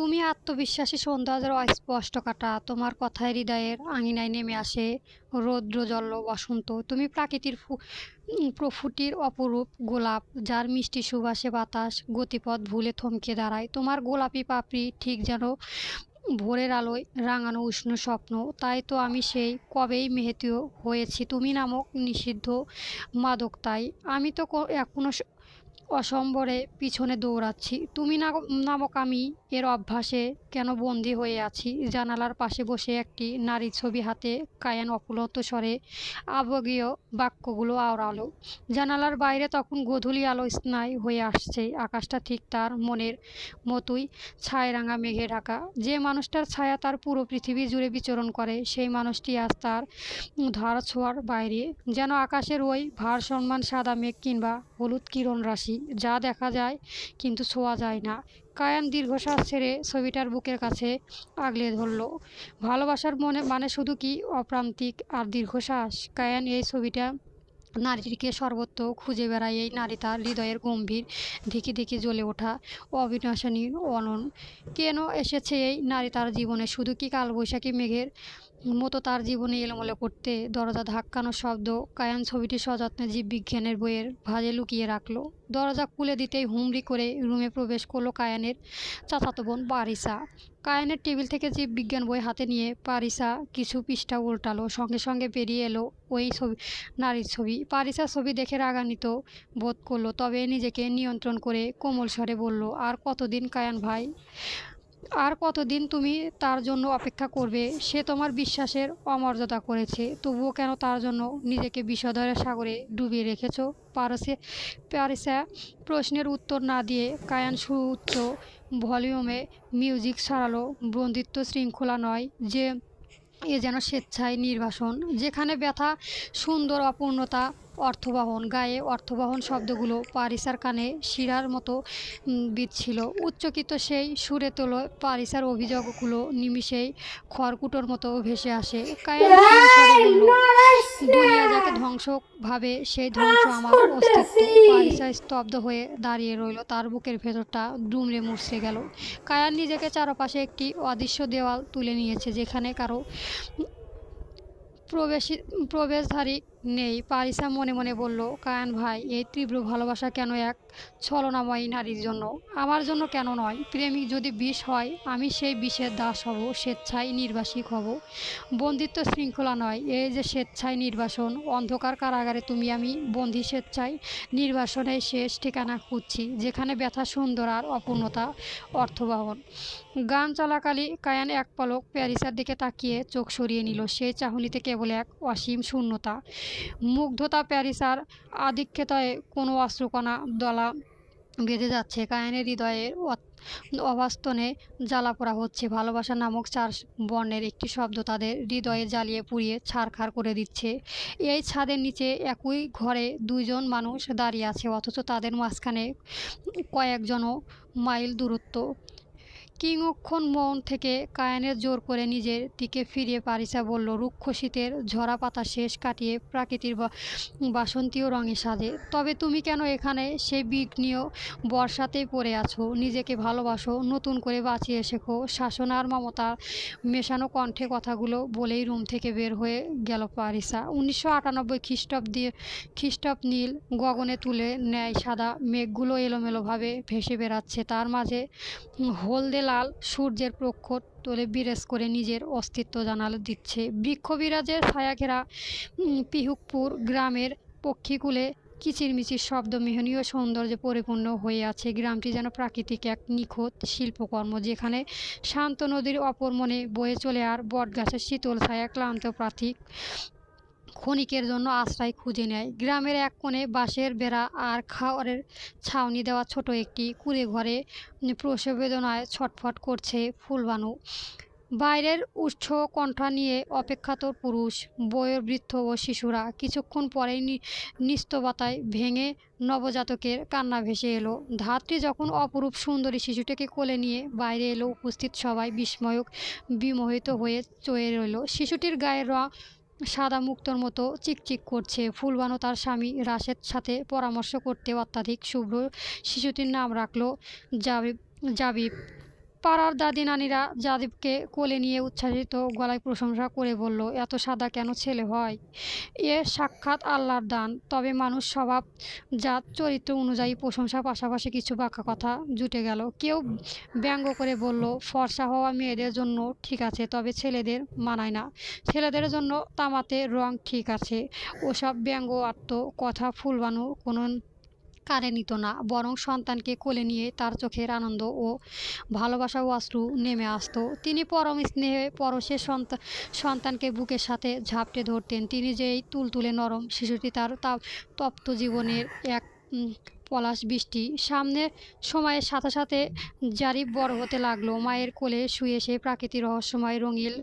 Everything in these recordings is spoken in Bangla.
তুমি আত্মবিশ্বাসী সৌন্দর্যের অস্পষ্ট কাটা, তোমার কথায় হৃদয়ের আঙিনায় নেমে আসে রৌদ্রোজ্জ্বল বসন্ত। তুমি প্রাকৃতির প্রফুটির অপরূপ গোলাপ, যার মিষ্টি সুবাসে বাতাস গতিপথ ভুলে থমকে দাঁড়ায়। তোমার গোলাপি পাপড়ি ঠিক যেন ভোরের আলোয় রাঙানো উষ্ণ স্বপ্ন। তাই তো আমি সেই কবেই মেহেতীয় হয়েছি তুমি নামক নিষিদ্ধ মাদক। তাই আমি তো এখনো অসম্বরে পিছনে দৌড়াচ্ছি। তুমি নামক আমি এর অভ্যাসে কেন বন্দী হয়ে আছি। জানালার পাশে বসে একটি নারীর ছবি হাতে কায়ান অপুলত স্বরে আবেগীয় বাক্যগুলো আওড়ালো। জানালার বাইরে তখন গোধূলি আলো স্নায়ু হয়ে আসছে। আকাশটা ঠিক তার মনের মতোই ছায়ারাঙা মেঘে ঢাকা। যে মানুষটার ছায়া তার পুরো পৃথিবী জুড়ে বিচরণ করে, সেই মানুষটি আজ তার ধার ছোঁয়ার বাইরে, যেন আকাশের ওই ভারসম্মান সাদা মেঘ কিংবা হলুদ কিরণ রাশি, যা দেখা যায় কিন্তু ছোঁয়া যায় না। কায়ান দীর্ঘশ্বাস ছেড়ে ছবিটার বুকের কাছে আগলে ধরল। ভালোবাসার মানে শুধু কি অপ্রান্তিক আর দীর্ঘশ্বাস? কায়ান এই ছবিটা নারীটিকে সর্বত্র খুঁজে বেড়ায়। এই নারী তার হৃদয়ের গম্ভীর ধিকি ধিকি জ্বলে ওঠা অবিনাশনী অনন। কেন এসেছে এই নারী তার জীবনে? শুধু কি কালবৈশাখী মেঘের মতো তার জীবনে এলোমেলো করতে? দরজা ধাক্কানোর শব্দ। কায়ান ছবিটি সযত্নে জীববিজ্ঞানের বইয়ের ভাঁজে লুকিয়ে রাখলো। দরজা খুলে দিতেই হুমড়ি করে রুমে প্রবেশ করলো কায়ানের চাচাতো বোন পারিসা। কায়ানের টেবিল থেকে জীববিজ্ঞান বই হাতে নিয়ে পারিসা কিছু পৃষ্ঠা উল্টালো। সঙ্গে সঙ্গে বেরিয়ে এলো ওই ছবি, নারীর ছবি। পারিসা ছবি দেখে রাগান্বিত বোধ করলো, তবে নিজেকে নিয়ন্ত্রণ করে কোমল স্বরে বলল, আর কতদিন কায়ান ভাই, আর কতদিন তুমি তার জন্য অপেক্ষা করবে? সে তোমার বিশ্বাসের অমর্যাদা করেছে, তবুও কেন তার জন্য নিজেকে বিষধরের সাগরে ডুবিয়ে রেখেছো? প্যারিসা প্রশ্নের উত্তর না দিয়ে কায়ান সুউচ্চ ভলিউমে মিউজিক ছড়ালো। বন্দিত্ব শৃঙ্খলা নয়, যে এ যেন স্বেচ্ছায় নির্বাসন, যেখানে ব্যথা সুন্দর অপূর্ণতা অর্থবহন। গায়ে অর্থবহন শব্দগুলো পারিসার কানে শিরার মতো বিঁধছিল। উচ্চকিত সেই সুরে তোলো পারিসার অভিযোগগুলো নিমিষেই খড়কুটোর মতো ভেসে আসে। কায়ান ক্ষীণ স্বরে বলল, দুনিয়া যাকে ধ্বংস ভাবে, সেই ধ্বংস আমার অস্তিত্ব। পারিসা স্তব্ধ হয়ে দাঁড়িয়ে রইল। তার বুকের ভেতরটা দুমড়ে মুচড়ে গেল। কায়ান নিজেকে চারপাশে একটি অদৃশ্য দেওয়াল তুলে নিয়েছে, যেখানে কারো প্রবেশধারী নেই। পারিসা মনে মনে বলল, কায়ান ভাই, এই তীব্র ভালোবাসা কেন এক ছলনাময়ী নারীর জন্য? আমার জন্য কেন নয়? প্রেমিক যদি বিষ হয়, আমি সেই বিষের দাস হব, স্বেচ্ছায় নির্বাসিক হব। বন্দিত্ব শৃঙ্খলা নয়, এই যে স্বেচ্ছায় নির্বাসন। অন্ধকার কারাগারে তুমি আমি বন্দী, স্বেচ্ছায় নির্বাসনের শেষ ঠিকানা খুঁজছি, যেখানে ব্যথা সুন্দর আর অপূর্ণতা অর্থবহন। গান চলাকালী কায়ান এক পলক প্যারিসার দিকে তাকিয়ে চোখ সরিয়ে নিল। সেই চাহনিতে কেবল এক অসীম শূন্যতা, মুগ্ধতা। প্যারিসার আধিক্যতায় কোনো অশ্রুকণা দলা বেঁধে যাচ্ছে। কায়ানের হৃদয়ের অবাস্তনে জ্বালাপোড়া হচ্ছে। ভালোবাসা নামক চার বর্ণের একটি শব্দ তাদের হৃদয়ে জ্বালিয়ে পুড়িয়ে ছারখার করে দিচ্ছে। এই ছাদের নিচে একই ঘরে দুইজন মানুষ দাঁড়িয়ে আছে, অথচ তাদের মাঝখানে কয়েকজন মাইল দূরত্ব। কিংক্ষণ মন থেকে কায়ানের জোর করে নিজের দিকে ফিরিয়ে পারিসা বলল, রুক্ষ শীতের ঝরা পাতা শেষ কাটিয়ে প্রাকৃতির বাসন্তীয় রঙে সাজে। তবে তুমি কেন এখানে সেই বিঘ্নীয় বর্ষাতেই পড়ে আছো? নিজেকে ভালোবাসো, নতুন করে বাঁচিয়ে শেখো। শাসন আর মমতার মেশানো কণ্ঠে কথাগুলো বলেই রুম থেকে বের হয়ে গেল পারিসা। 1998 খ্রিস্টাব্দ নীল গগনে তুলে নেয় সাদা মেঘগুলো এলোমেলোভাবে ভেসে বেড়াচ্ছে। তার মাঝে হলদে লাল সূর্যের প্রখর তোলে বিরেজ করে নিজের অস্তিত্ব জানালে দিচ্ছে। বৃক্ষবিরাজের ছায়াঘেরা পিহুকপুর গ্রামের পক্ষীকুলে কিচিরমিচির শব্দ মেহনীয় সৌন্দর্যে পরিপূর্ণ হয়ে আছে। গ্রামটি যেন প্রাকৃতিক এক নিখুঁত শিল্পকর্ম, যেখানে শান্ত নদীর অপর মনে বয়ে চলে আর বটগাছের শীতল ছায়া ক্লান্ত প্রাথিক ক্ষণিকের জন্য আশ্রয় খুঁজে নেয়। গ্রামের এক কোণে বাঁশের বেড়া আর খড়ের ছাউনি দেওয়া ছোট একটি কুঁড়ে ঘরে প্রসব বেদনায় ছটফট করছে ফুলবানু। বাইরের উষ্ঠ কণ্ঠা নিয়ে অপেক্ষাতুর পুরুষ, বয়োবৃদ্ধ ও শিশুরা। কিছুক্ষণ পরেই নিস্তব্ধতায় ভেঙে নবজাতকের কান্না ভেসে এলো। ধাত্রী যখন অপরূপ সুন্দরী শিশুটিকে কোলে নিয়ে বাইরে এলো, উপস্থিত সবাই বিমোহিত হয়ে চেয়ে রইল। শিশুটির গায়ের রং সাদা মুক্তোর মতো চিকচিক করছে। ফুলবানু তার স্বামী রাশেদ সাথে পরামর্শ করতে অত্যাধিক শুভ্র শিশুটির নাম রাখল জাবিব। পাড়ার দাদি নানিরা জাদিবকে কোলে নিয়ে উচ্ছ্বাসিত গলায় প্রশংসা করে বলল, এত সাদা কেন ছেলে হয়? এ সাক্ষাৎ আল্লাহর দান। তবে মানুষ স্বভাব জাত চরিত্র অনুযায়ী প্রশংসার পাশাপাশি কিছু বাঁকা কথা জুটে গেল। কেউ ব্যঙ্গ করে বলল, ফর্সা হওয়া মেয়েদের জন্য ঠিক আছে, তবে ছেলেদের মানায় না। ছেলেদের জন্য তামাতে রং ঠিক আছে। ওসব ব্যঙ্গাত্মক কথা ফুলবানু কোনো কানে নিত না, বরং সন্তানকে কোলে নিয়ে তার চোখের আনন্দ ও ভালোবাসা ও অশ্রু নেমে আসতো। তিনি পরম স্নেহে পরশের সন্তানকে বুকের সাথে ঝাপটে ধরতেন। তিনি যে এই তুলতুলে নরম শিশুটি তার তপ্ত জীবনের এক পলাশ বৃষ্টি। সামনে সময়ের সাথে সাথে জারিফ বড় হতে লাগলো। মায়ের কোলে শুয়ে সে প্রকৃতির রহস্যময় রঙিন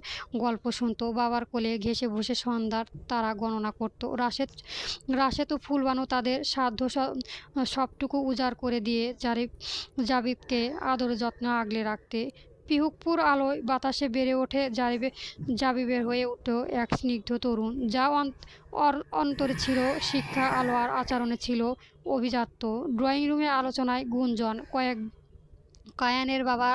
গল্প শুনত। বাবার কোলে ঘেঁষে বসে সন্ধ্যার তারা গণনা করত। রাশেদ ও ফুলবানু তাদের সাধ্য সবটুকু উজাড় করে দিয়ে জারিফকে আদর যত্ন আগলে রাখতে। পিহুকপুর আলোয় বাতাসে বেড়ে ওঠে জাবিবের হয়ে উঠল এক স্নিগ্ধ তরুণ, যা অন্তরে ছিল শিক্ষা, আলো আর আচরণে ছিল অভিজাত্য। ড্রয়িং রুমে আলোচনায় গুঞ্জন। কায়ানের বাবা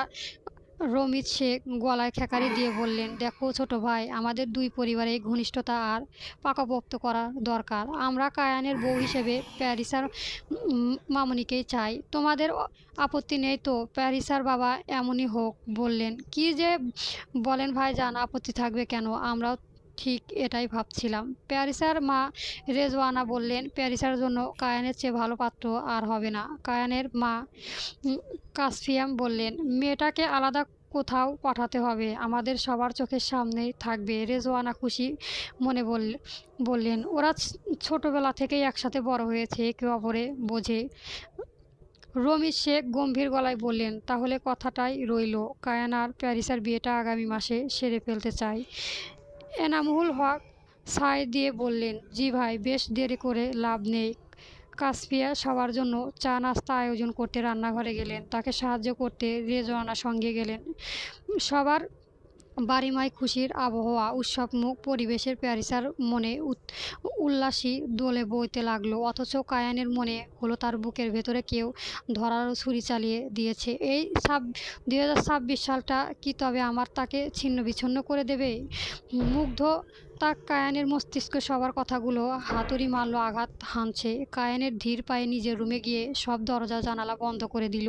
রমিজ শেখ গলায় খেকারি দিয়ে বললেন, দেখো ছোট ভাই, আমাদের দুই পরিবারের ঘনিষ্ঠতা আর পাকাপোক্ত করা দরকার। আমরা কায়ানের বউ হিসেবে প্যারিসার মামুনিকেই চাই। তোমাদের আপত্তি নেই তো? প্যারিসার বাবা এমনই হোক বললেন। কি যে বলেন ভাইজান, আপত্তি থাকবে কেন? আমরাও ঠিক এটাই ভাবছিলাম। প্যারিসার মা রেজওয়ানা বললেন, প্যারিসার জন্য কায়ানের চেয়ে ভালো পাত্র আর হবে না। কায়ানের মা কাসফিয়াম বললেন, মেয়েটাকে আলাদা কোথাও পাঠাতে হবে, আমাদের সবার চোখের সামনেই থাকবে। রেজওয়ানা খুশি মনে বললেন, ওরা ছোটবেলা থেকেই একসাথে বড় হয়েছে, একে অপরে বোঝে। রমিজ শেখ গম্ভীর গলায় বললেন, তাহলে কথাটাই রইল, কায়ান আর প্যারিসার বিয়েটা আগামী মাসে সেরে ফেলতে চাই। এনামুল হক সায় দিয়ে বললেন, জি ভাই, বেশ দেরি করে লাভ নেই। কাসফিয়া সবার জন্য চা নাস্তা আয়োজন করতে রান্নাঘরে গেলেন। তাকে সাহায্য করতে রেজওয়ানা সঙ্গে গেলেন। সবার বাড়িময় খুশির আবহাওয়া, উৎসবমুখ পরিবেশের প্যারিসার মনে উল্লাসী দোলে বইতে লাগলো। অথচ কায়ানের মনে হলো তার বুকের ভেতরে কেউ ধরারও ছুরি চালিয়ে দিয়েছে। এই 2026 সালটা কি তবে আমার তাকে ছিন্ন বিচ্ছিন্ন করে দেবে? মুগ্ধ তাক কায়ানের মস্তিষ্ক সবার কথাগুলো হাতুড়ি মারল, আঘাত হানছে। কায়ানের ধীর পায়ে নিজের রুমে গিয়ে সব দরজা জানালা বন্ধ করে দিল।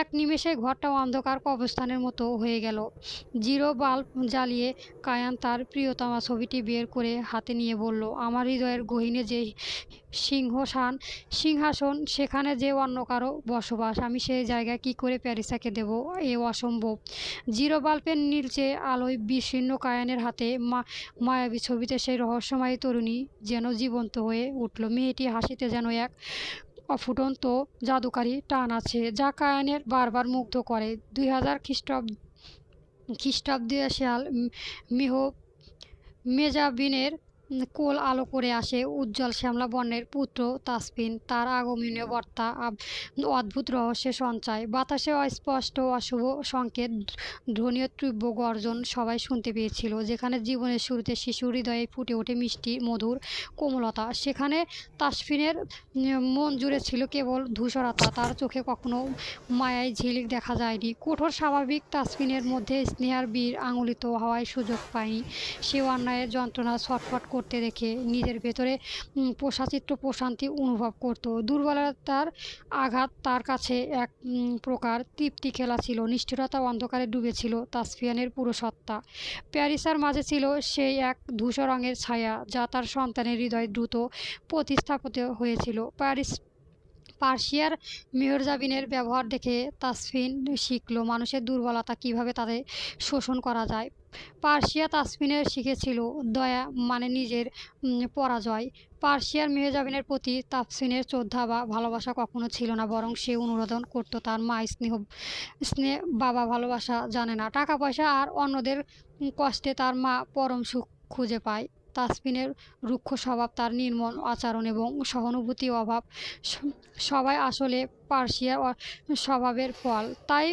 এক নিমেষে ঘরটা অন্ধকার কবরস্থানের মতো হয়ে গেল। জিরো বাল্ব জ্বালিয়ে কায়ান তার প্রিয়তমা ছবিটি বের করে হাতে নিয়ে বলল, আমার হৃদয়ের গহীনে যে সিংহাসন, সেখানে যে অন্য কারো বসবাস, আমি সেই জায়গায় কি করে প্যারিসাকে দেব? এ অসম্ভব। জিরো বাল্বের নীলচে আলোয় বিশীর্ণ কায়ানের হাতে মায়াবী ছবিতে সেই রহস্যময়ী তরুণী যেন জীবন্ত হয়ে উঠল। মেয়েটি হাসিতে যেন এক অফুটন্ত জাদুকারী টান আছে, যা কায়ানের বারবার মুগ্ধ করে। 2000 খ্রিস্টাব্দীয় সাল মেজাবিনের কোল আলো করে আসে উজ্জ্বল শ্যামলা বর্ণের পুত্র তাসফিন। তার আগমনীয় বার্তা অদ্ভুত রহস্যের সঞ্চয়। বাতাসে অস্পষ্ট অশুভ সংকেত, ধ্বনীয় তীব্র গর্জন সবাই শুনতে পেয়েছিল। যেখানে জীবনের শুরুতে শিশু হৃদয়ে ফুটে ওঠে মিষ্টি মধুর কোমলতা, সেখানে তাসফিনের মন জুড়ে ছিল কেবল ধূসরতা। তার চোখে কখনো মায়ায় ঝিলিক দেখা যায়নি। কঠোর স্বাভাবিক তাসফিনের মধ্যে স্নেহার বীর আঙুলিত হওয়ার সুযোগ পায়নি। সে অন্যায়ের যন্ত্রণা ছটফট করতে দেখে নিজের ভেতরে পোষাচিত্র প্রশান্তি অনুভব করত। দুর্বলতার আঘাত তার কাছে এক প্রকার তৃপ্তি খেলা ছিল। নিষ্ঠুরতা অন্ধকারে ডুবেছিল তাসফিয়ানের পুরো সত্তা। প্যারিসার মাঝে ছিল সেই এক ধূসর রঙের ছায়া, যা তার সন্তানের হৃদয়ে দ্রুত প্রতিস্থাপিত হয়েছিল। পার্সিয়ার মেহরজাবিনের ব্যবহার দেখে তাসফিন শিখল মানুষের দুর্বলতা কিভাবে তাদের শোষণ করা যায়। পার্সিয়া তাসফিনের শিখেছিল দয়া মানে নিজের পরাজয়। পার্সিয়ার মেহজাবিনের প্রতি তাসফিনের শ্রদ্ধা বা ভালোবাসা কখনো ছিল না, বরং সে অনুরোধন করত তার মা স্নেহ বাবা ভালোবাসা জানে না, টাকা পয়সা আর অন্যদের কষ্টে তার মা পরম সুখ খুঁজে পায়। তাসফিনের রুক্ষ স্বভাব, তার নির্মল আচরণ এবং সহানুভূতি অভাব সবাই আসলে পার্সিয়ার স্বভাবের ফল। তাই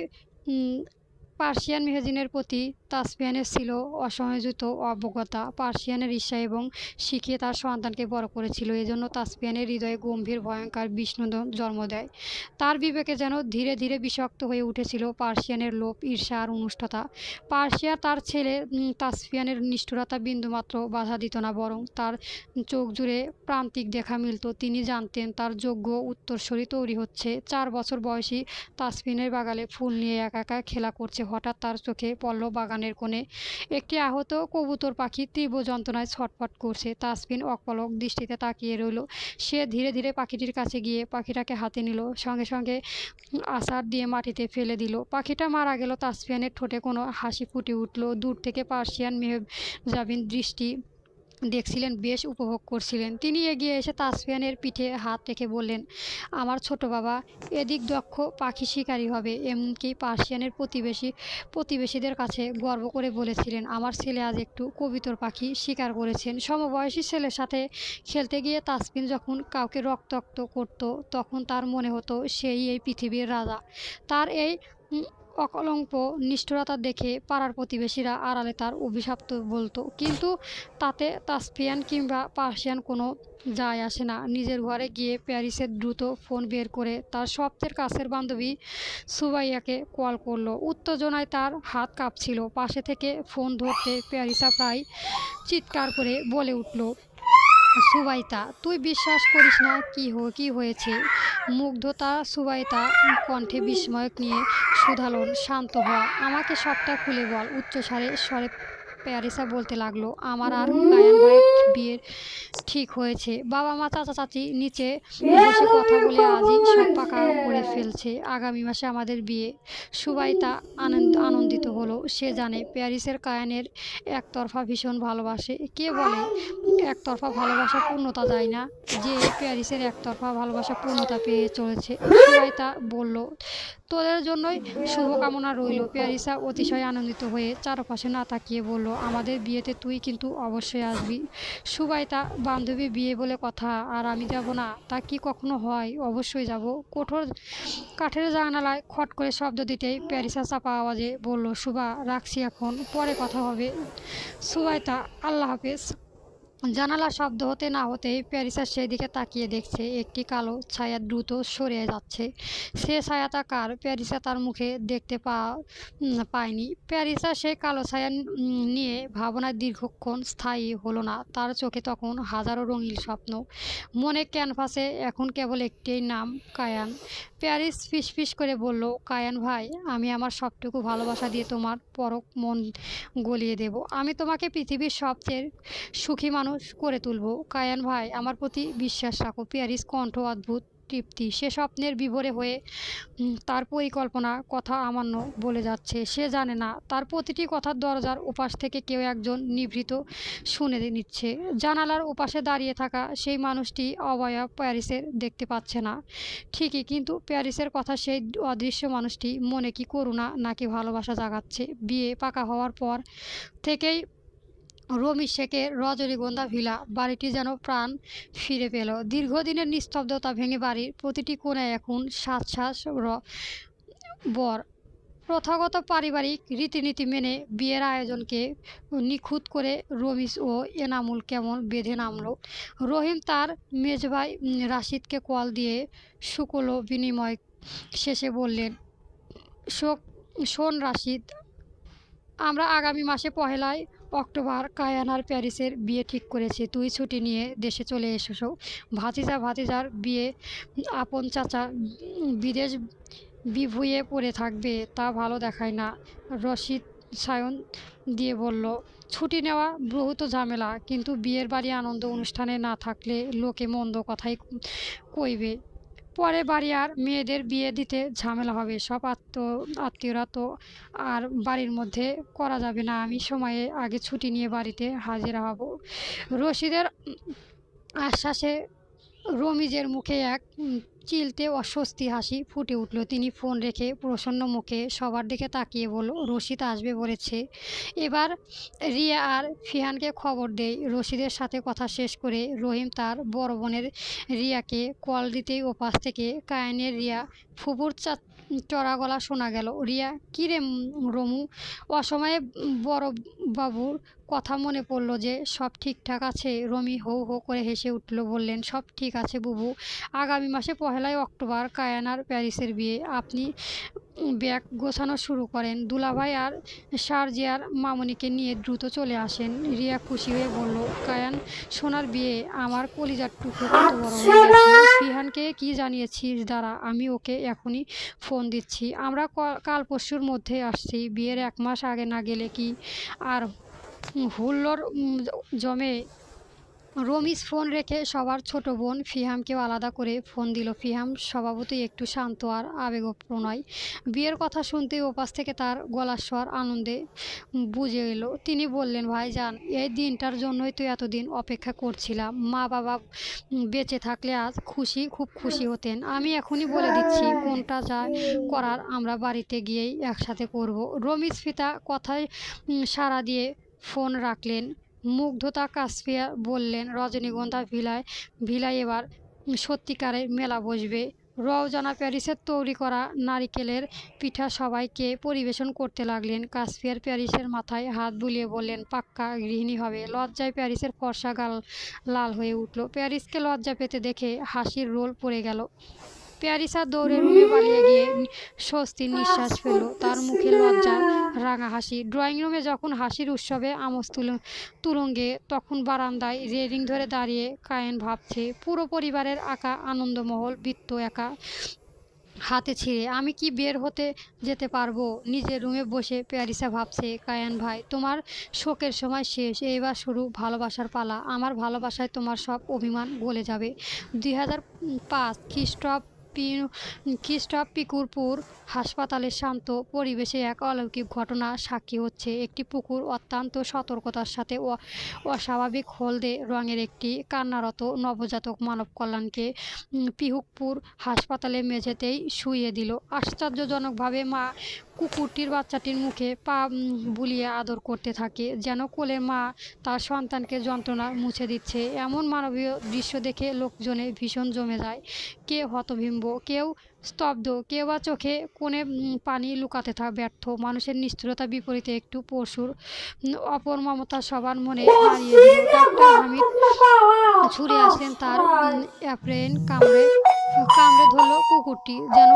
পার্সিয়ান মেহজিনের প্রতি তাসফিয়ানের ছিল অসময়োচিত অবজ্ঞতা। পার্সিয়ানের ঈর্ষা এবং শিখিয়ে তার সন্তানকে বড় করেছিল। এজন্য তাসফিয়ানের হৃদয়ে গম্ভীর ভয়ঙ্কর বিষ্ণুদন জন্ম দেয়। তার বিবেকে যেন ধীরে ধীরে বিষাক্ত হয়ে উঠেছিল পার্সিয়ানের লোভ, ঈর্ষা আর অনুষ্ঠতা। পার্সিয়া তার ছেলে তাসফিয়ানের নিষ্ঠুরতা বিন্দুমাত্র বাধা দিত না, বরং তার চোখ জুড়ে প্রান্তিক দেখা মিলত। তিনি জানতেন তার যোগ্য উত্তরসূরি তৈরি হচ্ছে। 4 বছর বয়সী তাসফিনের বাগানে ফুল নিয়ে একা একা খেলা করছে। হঠাৎ তার চোখে পড়ল বাগানের কোণে একটি আহত কবুতর পাখি তীব্র যন্ত্রণায় ছটফট করছে। তাসফিন অপলক দৃষ্টিতে তাকিয়ে রইল। সে ধীরে ধীরে পাখিটির কাছে গিয়ে পাখিটাকে হাতে নিল, সঙ্গে সঙ্গে আছাড় দিয়ে মাটিতে ফেলে দিল। পাখিটা মারা গেল। তাসফিয়ানের ঠোঁটে কোনো হাসি ফুটে উঠল। দূর থেকে পার্সিয়ান মেহজাবিন দৃষ্টি দেখছিলেন, বেশ উপভোগ করছিলেন। তিনি এগিয়ে এসে তাসফিয়ানের পিঠে হাত রেখে বললেন, আমার ছোট বাবা এদিক দক্ষ পাখি শিকারী হবে। এমনকি পার্সিয়ানের প্রতিবেশীদের কাছে গর্ব করে বলেছিলেন, আমার ছেলে আজ একটু কবুতর পাখি শিকার করেছেন। সমবয়সী ছেলের সাথে খেলতে গিয়ে তাসফিন যখন কাউকে রক্তাক্ত করত, তখন তার মনে হতো সেই এই পৃথিবীর রাজা। তার এই অকলঙ্ক নিষ্ঠুরতা দেখে পাড়ার প্রতিবেশীরা আড়ালে তার অভিশপ্ত বলতো, কিন্তু তাতে তাসফিয়ান কিংবা পার্সিয়ান কোনো যায় আসে না। নিজের ঘরে গিয়ে প্যারিসের দ্রুত ফোন বের করে তার সবচেয়ে কাছের বান্ধবী সুবাইয়াকে কল করলো। উত্তেজনায় তার হাত কাঁপছিল। পাশে থেকে ফোন ধরতে প্যারিসা প্রায় চিৎকার করে বলে উঠল, সুবাইতা, তুই বিশ্বাস করিস না, কি হয়েছে? মুগ্ধতা সুবাইতা কণ্ঠে বিস্ময় নিয়ে শুধালেন, শান্ত হ, আমাকে সবটা খুলে বল। উচ্চস্বরে প্যারিসা বলতে লাগলো, আমার আর কায়ান ভাইয়ের বিয়ে ঠিক হয়েছে। বাবা মা চাচা চাচি নিচে বসে কথা বলে আজই সব পাকা করে ফেলছে। আগামী মাসে আমাদের বিয়ে। সুবাইতা আনন্দিত হলো। সে জানে প্যারিসের কায়ানের একতরফা ভীষণ ভালোবাসে। কে বলে একতরফা ভালোবাসা পূর্ণতা যায় না? যে প্যারিসের একতরফা ভালোবাসা পূর্ণতা পেয়ে চলেছে। সুবাইতা বলল, তোদের জন্যই শুভকামনা রইল। প্যারিসা অতিশয় আনন্দিত হয়ে চারপাশে না তাকিয়ে বলল, আমাদের বিয়েতে তুই কিন্তু অবশ্যই আসবি। সুবাইতা, বান্ধবী বিয়ে বলে কথা, আর আমি যাব না? তা কি কখনো হয়? অবশ্যই যাব। কাঠের জানালায় খট করে শব্দ দিতেই প্যারিসা চাপা আওয়াজে বলল, সুবা, রাখছি এখন, পরে কথা হবে। সুবাইতা, আল্লাহ হাফেজ। জানালার শব্দ হতে না হতেই প্যারিসা সেই দিকে তাকিয়ে দেখছে একটি কালো ছায়া দ্রুত সরে যাচ্ছে। সে ছায়াটা কার? প্যারিসা তার মুখে দেখতে পায়নি। প্যারিসা সেই কালো ছায়া নিয়ে ভাবনায় দীর্ঘক্ষণ স্থায়ী হলো না। তার চোখে তখন হাজারো রঙিন স্বপ্ন। মনে ক্যানভাসে এখন কেবল একটি নাম, কায়ান। প্যারিস ফিসফিস করে বলল, কায়ান ভাই, আমি আমার সবটুকু ভালোবাসা দিয়ে তোমার পরক মন গলিয়ে দেব। আমি তোমাকে পৃথিবীর সবচেয়ে সুখী মানুষ করে তুলব। কায়ান ভাই, আমার প্রতি বিশ্বাস রাখো। প্যারিস কণ্ঠ অদ্ভুত তৃপ্তি। সে স্বপ্নের বিভোরে হয়ে তার পরিকল্পনা কথা আমান্য বলে যাচ্ছে। সে জানে না তার প্রতিটি কথার দরজার ওপাশ থেকে কেউ একজন নিভৃত শুনে নিচ্ছে। জানালার ওপাশে দাঁড়িয়ে থাকা সেই মানুষটি অবয়ব প্যারিসের দেখতে পাচ্ছে না ঠিকই, কিন্তু প্যারিসের কথা সেই অদৃশ্য মানুষটি মনে কি করুণা নাকি ভালোবাসা জাগাচ্ছে। বিয়ে পাকা হওয়ার পর থেকেই রমি শেখের রজনীগন্ধা ভিলা বাড়িটি যেন প্রাণ ফিরে পেল। দীর্ঘদিনের নিস্তব্ধতা ভেঙে বাড়ির প্রতিটি কোণায় এখন শ্বাস বর। প্রথাগত পারিবারিক রীতিনীতি মেনে বিয়ের আয়োজনকে নিখুঁত করে রমিজ ও এনামুল কেমন বেঁধে নামলো। রহিম তার মেজভাই রাশিদকে কল দিয়ে শুকলো বিনিময় শেষে বললেন, শোন রাশিদ, আমরা আগামী মাসে 1 অক্টোবর কায়ান আর প্যারিসের বিয়ে ঠিক করেছি। তুই ছুটি নিয়ে দেশে চলে এসো। ভাতিজার বিয়ে, আপন চাচা বিদেশ বিভুঁইয়ে পড়ে থাকবে, তা ভালো দেখায় না। রশিদ সায়ন দিয়ে বলল, ছুটি নেওয়া বহুত ঝামেলা, কিন্তু বিয়ের বাড়ি আনন্দ অনুষ্ঠানে না থাকলে লোকে মন্দ কথাই কইবে। পরে বাড়ি আর মেয়েদের বিয়ে দিতে ঝামেলা হবে। সব আত্মীয়রা তো আর বাড়ির মধ্যে করা যাবে না। আমি সময়ে আগে ছুটি নিয়ে বাড়িতে হাজির হব। রশিদের আশ্বাসে রমিজের মুখে এক চিলতে অস্বস্তি হাসি ফুটে উঠল। তিনি ফোন রেখে প্রসন্ন মুখে সবার দিকে তাকিয়ে বলল, রশিদ আসবে বলেছে। এবার রিয়া আর ফিহানকে খবর দেয়। রশিদের সাথে কথা শেষ করে রহিম তার বড় বোনের রিয়াকে কল দিতেই ওপাশ থেকে কায়ানের রিয়া ফুপুর চড়া গলা শোনা গেল। রিয়া, কী রে রমু? অসময়ে বড় বাবুর কথা মনে পড়ল যে। সব ঠিকঠাক আছে? রমি হৌ হৌ করে হেসে উঠল, বললেন, সব ঠিক আছে বুবু। আগামী মাসে 1লা অক্টোবর কায়ান আর প্যারিসের বিয়ে। আপনি ব্যাগ গোছানো শুরু করেন। দুলাভাই আর শারজিয়ার মামনিকে নিয়ে দ্রুত চলে আসেন। রিয়া খুশি হয়ে বলল, কায়ান সোনার বিয়ে, আমার কলিজার টুকরো কত বড় হয়ে গেছে। ফিহানকে কি জানিয়েছিস? দাঁড়া, আমি ওকে এখনই ফোন দিচ্ছি। আমরা কাল পরশুর মধ্যে আসছি। বিয়ের 1 মাস আগে না গেলে কি আর হুল্লোড় জমে। রমিজ ফোন রেখে সবার ছোট বোন ফিহামকেও আলাদা করে ফোন দিল। ফিহাম স্বভাবতই একটু শান্ত আর আবেগপ্রণয়। বিয়ের কথা শুনতেই ওপাশ থেকে তার গলার স্বর আনন্দে বুঝে এলো। তিনি বললেন, ভাইজান, এই দিনটার জন্যই তো এতদিন অপেক্ষা করছিলাম। মা বাবা বেঁচে থাকলে আজ খুব খুশি হতেন। আমি এখনই বলে দিচ্ছি, কোনটা যা করার আমরা বাড়িতে গিয়েই একসাথে করব। রমিজ ফিতা কথায় সাড়া দিয়ে ফোন রাখলেন। মুগ্ধতা কাসফিয়া বললেন, রজনীগন্ধা ভিলায় এবার সত্যিকারের মেলা বসবে। রওজানা প্যারিসের তৈরি করা নারিকেলের পিঠা সবাইকে পরিবেশন করতে লাগলেন। কাসফিয়ার প্যারিসের মাথায় হাত বুলিয়ে বললেন, পাক্কা গৃহিণী হবে। লজ্জায় প্যারিসের ফর্সা গাল লাল হয়ে উঠল। প্যারিসকে লজ্জা পেতে দেখে হাসির রোল পড়ে গেল। প্যারিসা দৌড়ে রুমে পালিয়ে গিয়ে স্বস্তির নিঃশ্বাস ফেলল। তার মুখে লজ্জার রাঙা হাসি। ড্রয়িং রুমে যখন হাসির উৎসবে আমেজ তুলঙ্গে, তখন বারান্দায় রেলিং ধরে দাঁড়িয়ে কায়েন ভাবছে, পুরো পরিবারের আঁকা আনন্দমহল বৃত্ত একা হাতে ছিঁড়ে আমি কি বের হতে যেতে পারবো? নিজের রুমে বসে প্যারিসা ভাবছে, কায়ান ভাই, তোমার শোকের সময় শেষ, এইবার শুরু ভালোবাসার পালা। আমার ভালোবাসায় তোমার সব অভিমান গলে যাবে। 2005 খ্রিস্টাব্দ পিকুরপুর হাসপাতালের শান্ত পরিবেশে এক অলৌকিক ঘটনা সাক্ষী হচ্ছে। একটি পুকুর অত্যন্ত সতর্কতার সাথে অস্বাভাবিক হলদে রঙের একটি কান্নারত নবজাতক মানব কল্যাণকে পিহুকপুর হাসপাতালের মেঝেতেই শুইয়ে দিল। আশ্চর্যজনকভাবে মা কুকুরটির বাচ্চাটির মুখে পা বুলিয়ে আদর করতে থাকে, যেন কোলের মা তার সন্তানকে যন্ত্রণা মুছে দিচ্ছে। এমন মানবীয় দৃশ্য দেখে লোকজনে ভীষণ জমে যায়। কেউ হতভম্ব, কেউ স্তব্ধ, কেউ বা চোখে কোণে পানি লুকাতে ব্যর্থ। মানুষের নিষ্ঠুরতা বিপরীতে একটু পশুর অপর মমতা সবার মনে হারিয়ে দিল। ডাক্তার হামিদ ছুটে আসলেন। তার অ্যাপ্রেন কামড়ে ধরল কুকুরটি, যেন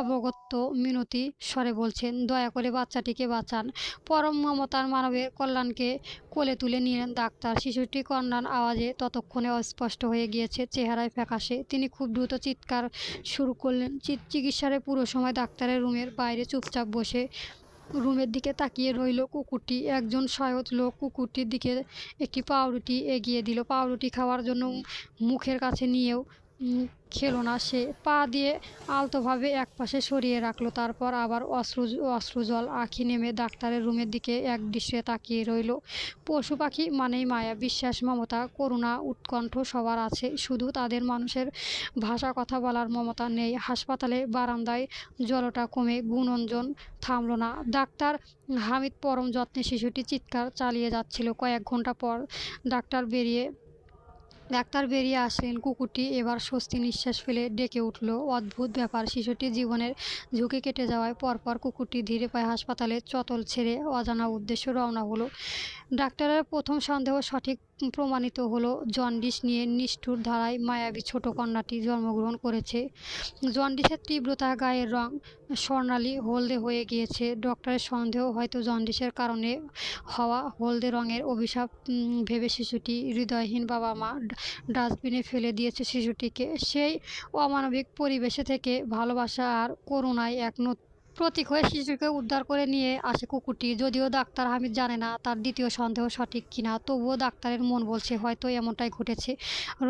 অবগত মিনতি স্বরে বলছেন, দয়া করে বাচ্চাটিকে বাঁচান। পরম মমতার মানবের কল্যাণকে কোলে তুলে নিলেন ডাক্তার। শিশুটি কর্ণার আওয়াজে ততক্ষণে অস্পষ্ট হয়ে গিয়েছে, চেহারায় ফ্যাকাশে। তিনি খুব দ্রুত চিৎকার শুরু করলেন। চিকিৎসার পুরো সময় ডাক্তারের রুমের বাইরে চুপচাপ বসে রুমের দিকে তাকিয়ে রইল কুকুরটি। একজন সহায়ক লোক কুকুরটির দিকে একটি পাউরুটি এগিয়ে দিল। পাউরুটি খাওয়ার জন্য মুখের কাছে নিয়েও খেলো না সে। পা দিয়ে আলতোভাবে একপাশে সরিয়ে রাখলো। তারপর আবার অশ্রুজল আঁখি নেমে ডাক্তারের রুমের দিকে একদৃষ্টে তাকিয়ে রইল। পশু পাখি মানেই মায়া, বিশ্বাস, মমতা, করুণা, উৎকণ্ঠ সবার আছে, শুধু তাদের মানুষের ভাষা কথা বলার মমতা নেই। হাসপাতালে বারান্দায় জলটা কমে গুণঞ্জন থামল না। ডাক্তার হামিদ পরম যত্নে শিশুটির চিৎকার চালিয়ে যাচ্ছিল। কয়েক ঘন্টা পর ডাক্তার বেরিয়ে আসলেন। কুকুরটি এবার স্বস্তি নিঃশ্বাস ফেলে ডেকে উঠল। অদ্ভুত ব্যাপার, শিশুটির জীবনের ঝুঁকি কেটে যাওয়ায় পরপর কুকুরটি ধীরে পায়ে হাসপাতালের চত্বর ছেড়ে অজানা উদ্দেশ্যে রওনা হলো। ডাক্তারের প্রথম সন্দেহ সঠিক প্রমাণিত হলো। জন্ডিস নিয়ে নিষ্ঠুর ধারায় মায়াবী ছোট কন্যাটি জন্মগ্রহণ করেছে। জন্ডিসের তীব্রতা, গায়ের রং স্বর্ণালী হলদে হয়ে গিয়েছে। ডক্টরের সন্দেহ, হয়তো জন্ডিসের কারণে হওয়া হলদে রঙের অভিশাপ ভেবে শিশুটি হৃদয়হীন বাবা মা ডাস্টবিনে ফেলে দিয়েছে শিশুটিকে। সেই অমানবিক পরিবেশে থেকে ভালোবাসা আর করুণায় এক প্রতীক হয়ে শিশুকে উদ্ধার করে নিয়ে আসে কুকুরটি। যদিও ডাক্তার হামিদ জানে না তার দ্বিতীয় সন্দেহ সঠিক কিনা, তবুও ডাক্তারের মন বলছে হয়তো এমনটাই ঘটেছে।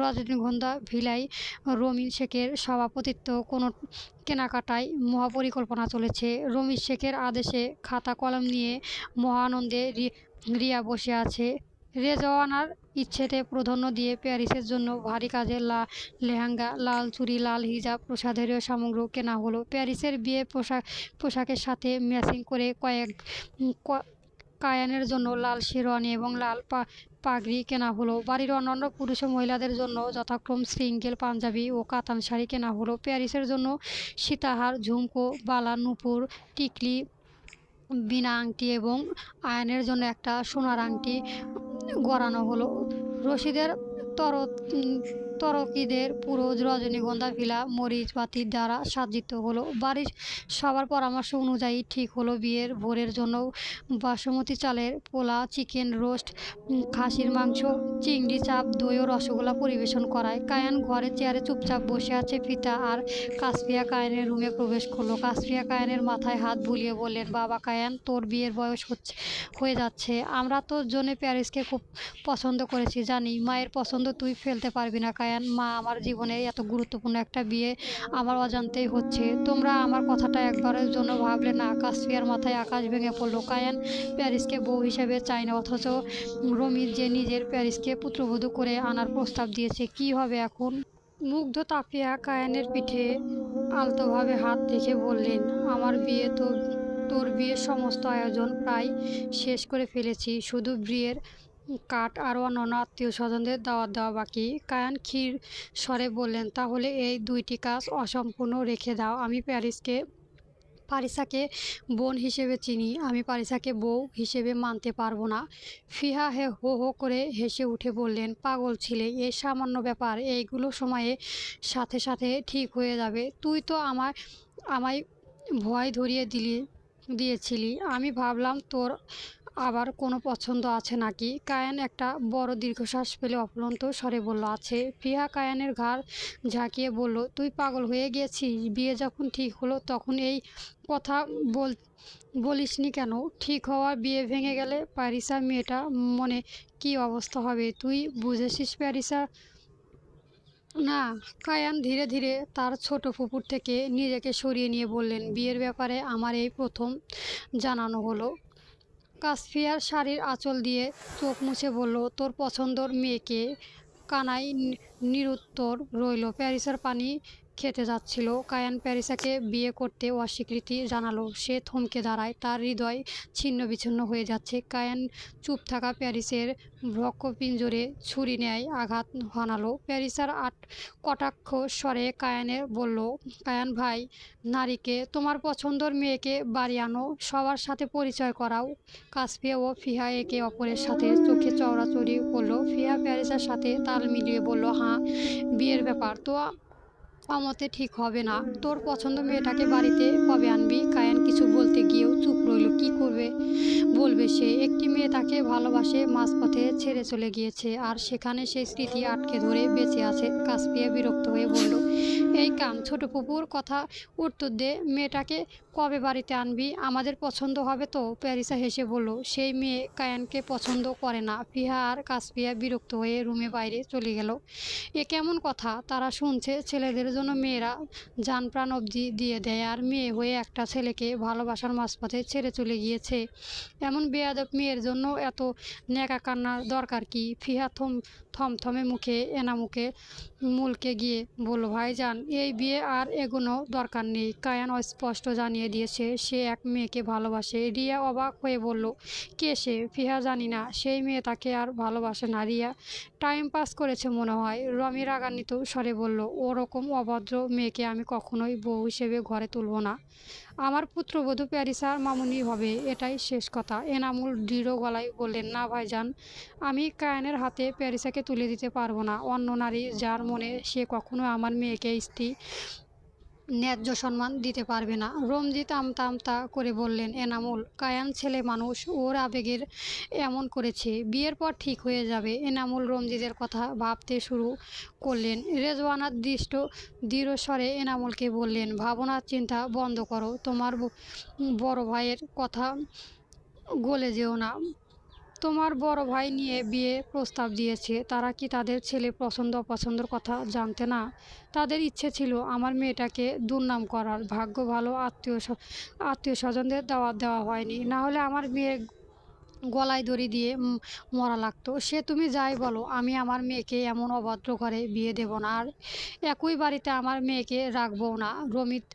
রজনীগন্ধা ভিলায় রমিন শেখের সভাপতিত্ব কোনো কেনাকাটায় মহাপরিকল্পনা চলেছে। রমিন শেখের আদেশে খাতা কলম নিয়ে মহানন্দে রিয়া বসে আছে। রেজওয়ানার ইচ্ছেতে প্রাধান্য দিয়ে প্যারিসের জন্য ভারী কাজের লেহেঙ্গা, লাল চুড়ি, লাল হিজাব, প্রসাধনীয় সামগ্রী কেনা হলো। প্যারিসের বিয়ে পোশাকের সাথে ম্যাচিং করে কায়ানের জন্য লাল শেরওয়ানি এবং লাল পাগড়ি কেনা হলো। বাড়ির অন্যান্য পুরুষ ও মহিলাদের জন্য যথাক্রম সিঙ্গেল পাঞ্জাবি ও কাতান শাড়ি কেনা হলো। প্যারিসের জন্য সীতাহার, ঝুমকো, বালা, নূপুর, টিকলি, বিনা আংটি এবং আয়নের জন্য একটা সোনার আংটি গড়ানো হলো। রশিদের তর তরকিদের পুরো রজনীগন্ধা ভিলা মরিচ বাতির দ্বারা সজ্জিত হলো। বাড়ির সবার পরামর্শ অনুযায়ী ঠিক হলো বিয়ের ভোরের জন্য বাসমতি চালের পোলা, চিকেন রোস্ট, খাসির মাংস, চিংড়ি চাপ, দই ও রসগোল্লা পরিবেশন করায়। কায়ান ঘরের চেয়ারে চুপচাপ বসে আছে। ফিতা আর কাসফিয়া কায়ানের রুমে প্রবেশ করলো। কাসফিয়া কায়ানের মাথায় হাত বুলিয়ে বললেন, বাবা কায়ান, তোর বিয়ের বয়স হয়ে যাচ্ছে। আমরা তোর জন্য প্যারিসকে খুব পছন্দ করেছি, জানি। মায়ের পছন্দ তুই ফেলতে পারবি না কায়ান। মা, আমার জীবনে এত গুরুত্বপূর্ণ একটা বিয়ে আমার অজান্তেই হচ্ছে। তোমরা আমার কথাটা একবারের জন্য ভাবলে না? কাসফিয়ার মাথায় আকাশ ভেঙে পড়লো। কায়ান প্যারিসকে বউ হিসেবে চায় না, অথচ রমিজ যে নিজের প্যারিসকে পুত্রবধূ করে আনার প্রস্তাব দিয়েছে। কি হবে এখন? মুগ্ধ তাফিয়া কায়ানের পিঠে আলতোভাবে হাত রেখে বললেন, আমার বিয়ে তো তোর বিয়ের সমস্ত আয়োজন প্রায় শেষ করে ফেলেছি, শুধু বিয়ের কাঠ আর অন্যান্য আত্মীয় স্বজনদের দাওয়াত দেওয়া বাকি। কায়ান ক্ষীর স্বরে বললেন, তাহলে এই দুইটি কাজ অসম্পূর্ণ রেখে দাও। আমি পারিসাকে বোন হিসেবে চিনি, আমি পারিসাকে বউ হিসেবে মানতে পারবো না। ফিহা হো হো করে হেসে উঠে বললেন, পাগল ছিলে, এই সামান্য ব্যাপার, এইগুলো সময়ে সাথে সাথে ঠিক হয়ে যাবে। তুই তো আমায় ভয় ধরিয়ে দিয়েছিলি। আমি ভাবলাম তোর আবার কোনো পছন্দ আছে নাকি। কায়ান একটা বড় দীর্ঘশ্বাস ফেলে অফুরন্ত স্বরে বলল, আছে। ফিহা কায়ানের ঘাড় ঝাঁকিয়ে বলল, তুই পাগল হয়ে গিয়েছিস? বিয়ে যখন ঠিক হলো তখন এই কথা বলিসনি কেন? ঠিক হওয়া বিয়ে ভেঙে গেলে প্যারিসা মেয়েটা মনে কি অবস্থা হবে তুই বুঝেছিস প্যারিসা? না। কায়ান ধীরে ধীরে তার ছোট ফুপুর থেকে নিজেকে সরিয়ে নিয়ে বললেন, বিয়ের ব্যাপারে আমার এই প্রথম জানানো হলো। কাসফিয়ার শাড়ির আঁচল দিয়ে চোখ মুছে বলল, তোর পছন্দর মেয়েকে? কানাই নিরুত্তর রইল। প্যারিসার পানি খেতে যাচ্ছিল। কায়ান প্যারিসাকে বিয়ে করতে অস্বীকৃতি জানালো। সে থমকে দাঁড়ায়, তার হৃদয় ছিন্ন বিচ্ছিন্ন হয়ে যাচ্ছে। কায়ান চুপ থাকা প্যারিসের বক্ষপিঞ্জরে ছুরি ন্যায় আঘাত হানালো। প্যারিসার কটাক্ষ স্বরে কায়ানের বলল, কায়ান ভাই, নারীকে, তোমার পছন্দর মেয়েকে বাড়ি আনো, সবার সাথে পরিচয় করাও। কাসফিয়া ও ফিহা একে অপরের সাথে চোখে চড়াচড়ি করলো। ফিহা প্যারিসের সাথে তাল মিলিয়ে বলল, হ্যাঁ, বিয়ের ব্যাপার তো অমতে ঠিক হবে না। তোর পছন্দ মেয়েটাকে বাড়িতে কবে আনবি? কায়ান কিছু বলতে গিয়েও চুপ রইল। কি বলবে সে? একটি মেয়ে তাকে ভালোবাসে, মাঝপথে ছেড়ে চলে গিয়েছে, আর সেখানে সেই স্মৃতি আটকে ধরে বেঁচে আছে। কাসপিয়া বিরক্ত হয়ে বলল, এই কাম, ছোট ফুপুর কথা উত্তর দে। মেয়েটাকে কবে বাড়িতে আনবি? আমাদের পছন্দ হবে তো? প্যারিসা হেসে বলল, সেই মেয়ে কায়ানকে পছন্দ করে না। ফিহা আর কাসপিয়া বিরক্ত হয়ে রুমে বাইরে চলে গেল। এ কেমন কথা? তারা শুনছে ছেলেদের জন্য মেয়েরা জান প্রাণ অবধি দিয়ে দেয়, আর মেয়ে হয়ে একটা ছেলেকে ভালোবাসার মাঝপথে ছেড়ে চলে গিয়েছে। এমন বেয়াদব মেয়ের জন্য এত ন্যাকা কান্নার দরকার কি? ফিহা থমথমে মুখে এনামুকে মুলকে গিয়ে বলল, ভাইজান, এই বিয়ে আর এগোনো দরকার নেই। কায়ান স্পষ্ট জানিয়ে দিয়েছে সে এক মেয়েকে ভালোবাসে। রিয়া অবাক হয়ে বলল, কে সে? ফিহা, জানি না। সেই মেয়ে তাকে আর ভালোবাসে না। রিয়া টাইম পাস করেছে মনে হয়। রমি রাগান্বিত স্বরে বলল, ওরকম অভদ্র মেয়েকে আমি কখনোই বউ হিসেবে ঘরে তুলব না। আমার পুত্রবধূ প্যারিসার মামুনি হবে, এটাই শেষ কথা। এনামুল দৃঢ় গলায় বললেন, না ভাইজান, আমি কায়ানের হাতে প্যারিসাকে তুলে দিতে পারবো না। অন্য নারী যার মনে, সে কখনো আমার মেয়েকে স্ত্রী ন্যায্য সম্মান দিতে পারবে না। রমজিত আমতা আমতা করে বললেন, এনামুল, কায়ান ছেলে মানুষ, ওর আবেগের এমন করেছে, বিয়ের পর ঠিক হয়ে যাবে। এনামুল রমজিদের কথা ভাবতে শুরু করলেন। রেজওয়ানা দৃঢ় স্বরে এনামুলকে বললেন, ভাবনার চিন্তা বন্ধ করো। তোমার বড় ভাইয়ের কথা গলে যেও না। তোমার বড় ভাই নিয়ে বিয়ে প্রস্তাব দিয়েছে, তারা কি তাদের ছেলে পছন্দ অপছন্দের কথা জানতে না? তাদের ইচ্ছে ছিল আমার মেয়েটাকে দুর্নাম করার। ভাগ্য ভালো আত্মীয় স্বজনদের দাওয়াত দেওয়া হয়নি, না হলে আমার মেয়ে গলায় দড়ি দিয়ে মরা লাগতো। সে তুমি যাই বলো, আমি আমার মেয়েকে এমন অভদ্র ঘরে বিয়ে দেব না, আর একই বাড়িতে আমার মেয়েকে রাখবও না। রমিত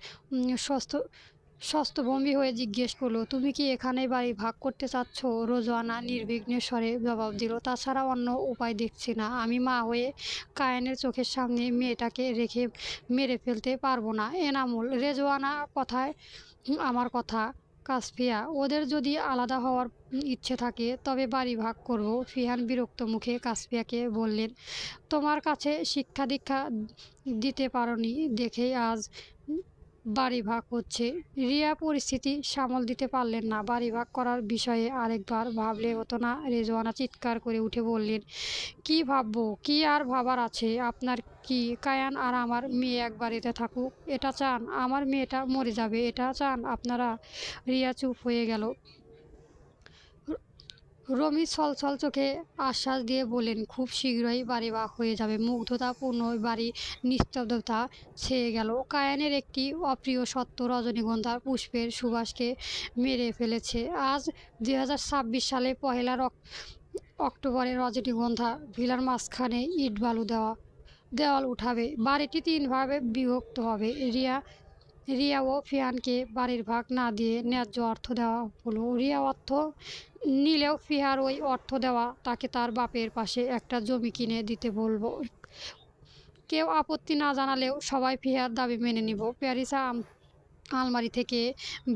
স্বস্থ স্বস্ত্রভঙ্গী হয়ে জিজ্ঞেস করলো, তুমি কি এখানেই বাড়ি ভাগ করতে চাচ্ছ? রোজওয়ানা নির্বিঘ্ন স্বরে জবাব দিল, তাছাড়া অন্য উপায় দেখছি না। আমি মা হয়ে কায়েনের চোখের সামনে মেয়েটাকে রেখে মেরে ফেলতে পারবো না। এনামুল, রেজওয়ানা কথায় আমার কথা। কাসফিয়া, ওদের যদি আলাদা হওয়ার ইচ্ছে থাকে তবে বাড়ি ভাগ করব। ফিহান বিরক্ত মুখে কাসফিয়াকে বললেন, তোমার কাছে শিক্ষা দীক্ষা দিতে পারোনি দেখেই আজ বাড়ি ভাগ হচ্ছে। রিয়া পরিস্থিতি সামাল দিতে পারলেন না। বাড়ি ভাগ করার বিষয়ে আরেকবার ভাবলে হতো না? রেজওয়ানা চিৎকার করে উঠে বললেন, কি ভাববো? কি আর ভাবার আছে? আপনার কি কায়ান আর আমার মেয়ে এক বাড়িতে থাকুক এটা চান? আমার মেয়েটা মরে যাবে এটা চান আপনারা? রিয়া চুপ হয়ে গেল। রমি ছলছল চোখে আশ্বাস দিয়ে বললেন, খুব শীঘ্রই বাড়ি ভাগ হয়ে যাবে। মুগ্ধতাপূর্ণ বাড়ি নিস্তব্ধতা ছেয়ে গেল। কায়ানের একটি অপ্রিয় সত্য রজনীগন্ধার পুষ্পের সুবাসকে মেরে ফেলেছে। আজ 2026 সালে পহেলা অক্টোবরে রজনীগন্ধা ভিলার মাঝখানে ইট বালু দেওয়াল উঠাবে। বাড়িটি 3 ভাগে বিভক্ত হবে। রিয়া ও ফিহানকে বাড়ির ভাগ না দিয়ে ন্যায্য অর্থ দেওয়া হলো। রিয়া অর্থ নিলেও ফিহার ওই অর্থ দেওয়া তাকে তার বাপের পাশে একটা জমি কিনে দিতে বলবো। কেউ আপত্তি না জানালেও সবাই ফিহার দাবি মেনে নিব। প্যারিসা আলমারি থেকে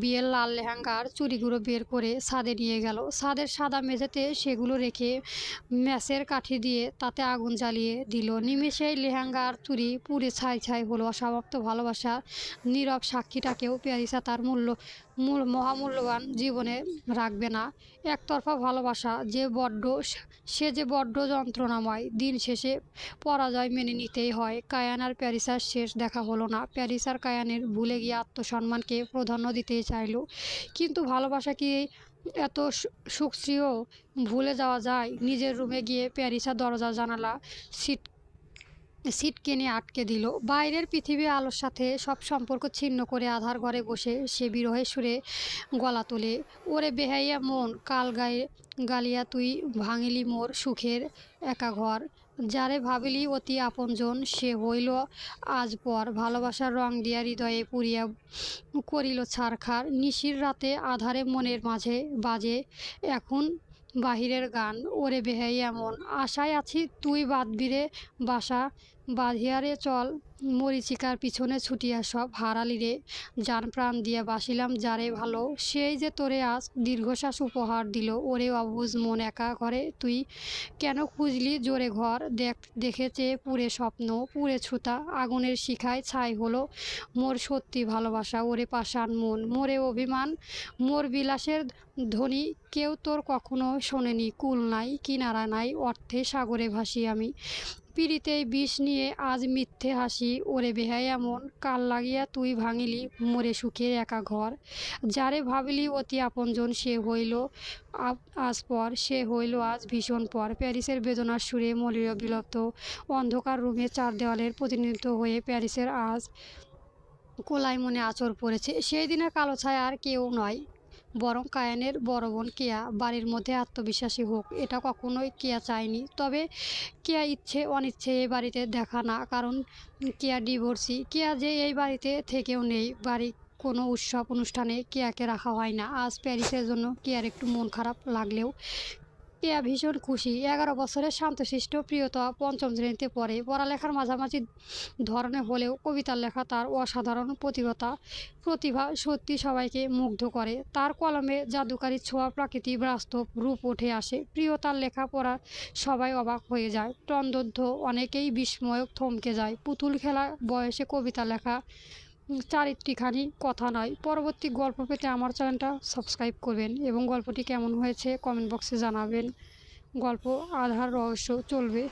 বিয়ের লাল লেহেঙ্গার চুড়িগুলো বের করে ছাদে নিয়ে গেল। ছাদের সাদা মেঝেতে সেগুলো রেখে ম্যাচের কাঠি দিয়ে তাতে আগুন জ্বালিয়ে দিল। নিমেষেই লেহেঙ্গার চুড়ি পুড়ে ছাই ছাই হলো। অসমাপ্ত ভালোবাসার নীরব সাক্ষীটাকেও প্যারিসা তার মহামূল্যবান জীবনে রাখবে না। একতরফা ভালোবাসা সে যে বড্ড যন্ত্রণাময়। দিন শেষে পরাজয় মেনে নিতেই হয়। কায়ান আর প্যারিসার শেষ দেখা হলো না। প্যারিসার কায়ানের ভুলে গিয়ে আত্মসম্মানকে প্রাধান্য দিতে চাইল, কিন্তু ভালোবাসা কি এত সুখস্বীয় ভুলে যাওয়া যায়? নিজের রুমে গিয়ে প্যারিসা দরজা জানালা সিটকেনে আটকে দিল। বাইরের পৃথিবী আলোর সাথে সব সম্পর্ক ছিন্ন করে আধার ঘরে বসে সে বিরহে সুরে গলা তোলে, ওরে বেহাইয়া মন, গালিয়া তুই ভাঙিলি মোর সুখের একা ঘর। যারে ভাবিলি অতি আপনজন সে হইল আজ পর। ভালোবাসার রং দিয়া হৃদয়ে পুরিয়া করিল ছারখার। নিশির রাতে আধারে মনের মাঝে বাজে এখন বাহিরের গান, ওরে বেহাইয়া মন, আশায় আছি তুই বাঁধবি রে বাসা, বাঁধিয়া রে চল মরীচিকার পিছনে ছুটিয়া সব হারালি রে। জান প্রাণ দিয়া বাসিলাম যারে ভালো, সেই যে তোরে আজ দীর্ঘশ্বাস উপহার দিল। ওরে অবুঝ মন, একা ঘরে তুই কেন খুঁজলি জোরে ঘর? দেখে চেয়ে পুড়ে স্বপ্ন, পুড়ে ছুতা আগুনের শিখায় ছাই হলো মোর সত্যি ভালোবাসা। ওরে পাষাণ মন, মোরে অভিমান, মোর বিলাসের ধ্বনি কেউ তোর কখনো শোনেনি। কুল নাই কিনারা নাই, অর্থে সাগরে ভাসি আমি। পিড়িতেই বিষ নিয়ে আজ মিথ্যে হাসি। ওরে বেহাইয়া মন, কাল লাগিয়া তুই ভাঙিলি মোরে সুখের একা ঘর। যারে ভাবিলি অতি আপনজন সে হইল আজ পর, সে হইল আজ ভীষণ পর। প্যারিসের বেদনার সুরে মলির বিলুপ্ত অন্ধকার রুমে চার দেওয়ালের প্রতিনিধিত্ব হয়ে প্যারিসের আজ কোলায় মনে আঁচড় পড়েছে। সেই দিনের কালো ছায়া আর কেউ নয়, বরং কায়ানের বড় বোন কেয়া। বাড়ির মধ্যে আত্মবিশ্বাসী হোক, এটা কখনোই কেয়া চায়নি। তবে কেয়া ইচ্ছে অনিচ্ছে এই বাড়িতে দেখা না, কারণ কেয়া ডিভোর্সি। কেয়া যে এই বাড়িতে থেকেও নেই। বাড়ি কোনো উৎসব অনুষ্ঠানে কেয়াকে রাখা হয় না। আজ প্যারিসের জন্য কেয়ার একটু মন খারাপ লাগলেও কেয়া ভীষণ খুশি। 11 বছরের শান্তশিষ্ট প্রিয়তা 5ম শ্রেণীতে পড়ে। পড়ালেখার মাঝামাঝি ধরনে হলেও কবিতার লেখা তার অসাধারণ প্রতিভা সত্যি সবাইকে মুগ্ধ করে। তার কলমে জাদুকারী ছোঁয়া, প্রাকৃতি বাস্তব রূপ উঠে আসে। প্রিয়তার লেখা পড়া সবাই অবাক হয়ে যায়, টনদধ্য অনেকেই বিস্ময়ক থমকে যায়। পুতুল খেলা বয়সে কবিতা লেখা চারিত্রিকখানি কথা নয়। পরবর্তী গল্প পেতে আমার চ্যানেলটা সাবস্ক্রাইব করবেন এবং গল্পটি কেমন হয়েছে কমেন্ট বক্সে জানাবেন। গল্প আধার রহস্য চলবে।